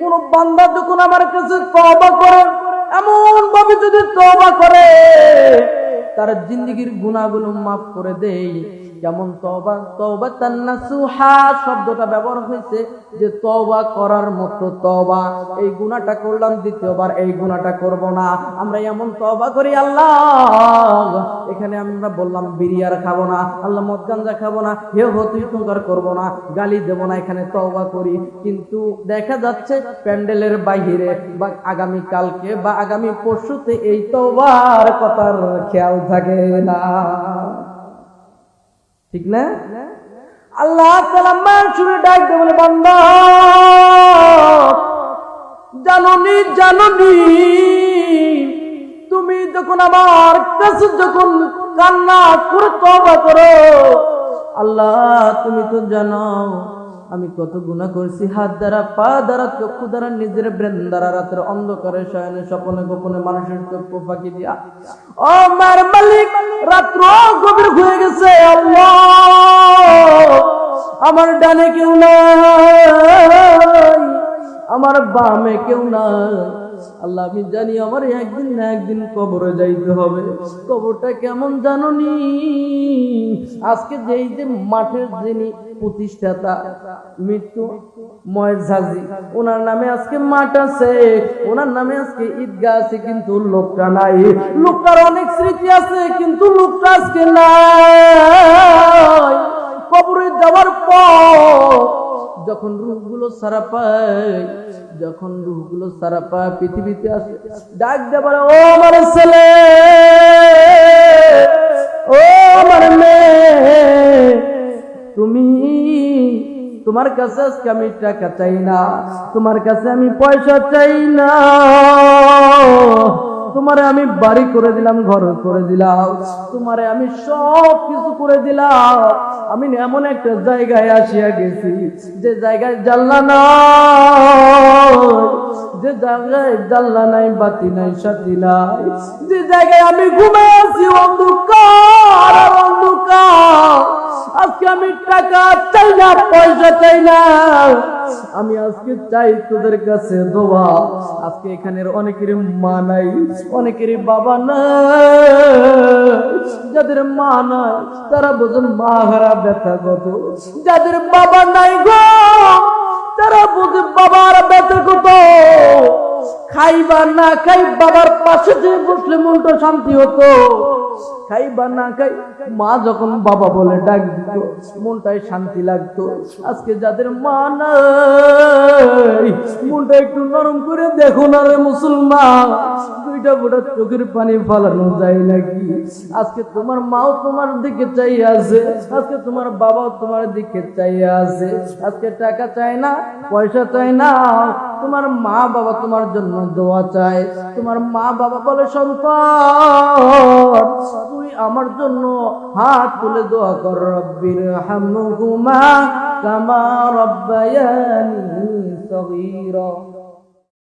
কোন বান্দা যখন আমার কাছে তওবা করে, এমন ভাবে যদি তওবা করে তার জিন্দেগীর গুনাহগুলো মাফ করে দেই। যেমন তওবা, তওবাতান নাসুহা শব্দটা ব্যবহার হয়েছে যে তওবা করার মতো তওবা। এই গুনাহটা করলাম, দ্বিতীয়বার এই গুনাহটা করব না। আমরা এমন তওবা করি, আল্লাহ এখানে আমরা বললাম বিড়ি আর খাবো না, আল্লাহ মদ গাঞ্জা খাবো না, হে হতুই টুঙ্কার করবো না, গালি দেবো না, এখানে তওবা করি। কিন্তু দেখা যাচ্ছে প্যান্ডেলের বাহিরে বা আগামী কালকে বা আগামী পরশুতে এই তওবার কথার খেয়াল থাকে না, ঠিক না? আল্লাহ তাআলা মানুষের ডাক দিয়ে বলে, বান্দা জাননি জাননি তুমি যখন আমার কাছে যখন কান্না করে তওবা করো, আল্লাহ তুমি তো জানো আমি কত গুনাহ করেছি, হাত দ্বারা, পা দ্বারা, চক্ষু দ্বারা, নিজের ব্রেন দ্বারা, রাতের অন্ধকারে শয়নে স্বপ্নে গোপনে মানুষের চক্ষু ফাঁকি দিয়া। ও আমার মালিক, রাত্র গভীর হয়ে গেছে, আল্লাহ আমার ডানে কেউ নাই, আমার বামে কেউ নাই। আল্লাহ আমি জানি আমার একদিন না একদিন কবরে যাইতে হবে। কবরটা কেমন জানোনি? আজকে যেই যে মাঠের যিনি প্রতিষ্ঠাতা মৃত্যু ময়জাজি, ওনার নামে আজকে মাঠ আছে, ওনার নামে আজকে ঈদগাহ আছে, কিন্তু লোকটা নাই। লোকটার অনেক স্মৃতি আছে, কিন্তু লোকটা আজকে নাই। কবরে যাওয়ার পর যখন রূহগুলো সারা পায়, যখন রূহগুলো সারা পায় পৃথিবীতে আসে, ডাক দেবার, ও আমার ছেলে, ও আমার মেয়ে, তুমি, তোমার কাছে আজকে আমি টাকা চাই না, তোমার কাছে আমি পয়সা চাই না, তোমারে আমি বাড়ি করে দিলাম, ঘর করে দিলাম, তোমারে আমি সব কিছু করে দিলাম। আমি এমন একটা জায়গায় আসিয়া গেছি যে জায়গায় জানলা নাই, যে জায়গায় জানলা নাই, বাতি নাই, সাথী নাই, যে জায়গায় আমি ঘুমে আছি অন্ধকার আর অন্ধকার। আজকে আমি টাকা চাই না, পয়সা চাই না, আমি আজকে চাই তোদের কাছে দোয়া। আজকে এখানের অনেকেরই মা নাই, অনেকেরই বাবা নাই। যাদের মা নাই তারা বোঝেন মা হারা ব্যথা কত, যাদের বাবা নাই গো তারা বোঝে বাবার ব্যথা কত। খাইবা না খাই বাবার পাশে যে বসলে মনটা শান্তি হতো, খাইবা না খাই মা যখন বাবা বলে ডাক দিত মনটাই শান্তি লাগতো। আজকে যাদের মা নাই মনটা একটু নরম করে দেখো না রে মুসলমান, দুইটা ফোঁটা চোখের পানি ফালানো যায় নাকি? আজকে তোমার মাও তোমার দিকে চাই আছে, আজকে তোমার বাবাও তোমার দিকে চাই আছে। আজকে টাকা চাই না, পয়সা চাই না, তোমার মা বাবা তোমার জন্য দোয়া চায়। তোমার মা বাবা বলে, সন্তান তুই আমার জন্য হাত তুলে দোয়া কর, রব্বির হামহুমা কামা রাব্বায়ানি সগীরা।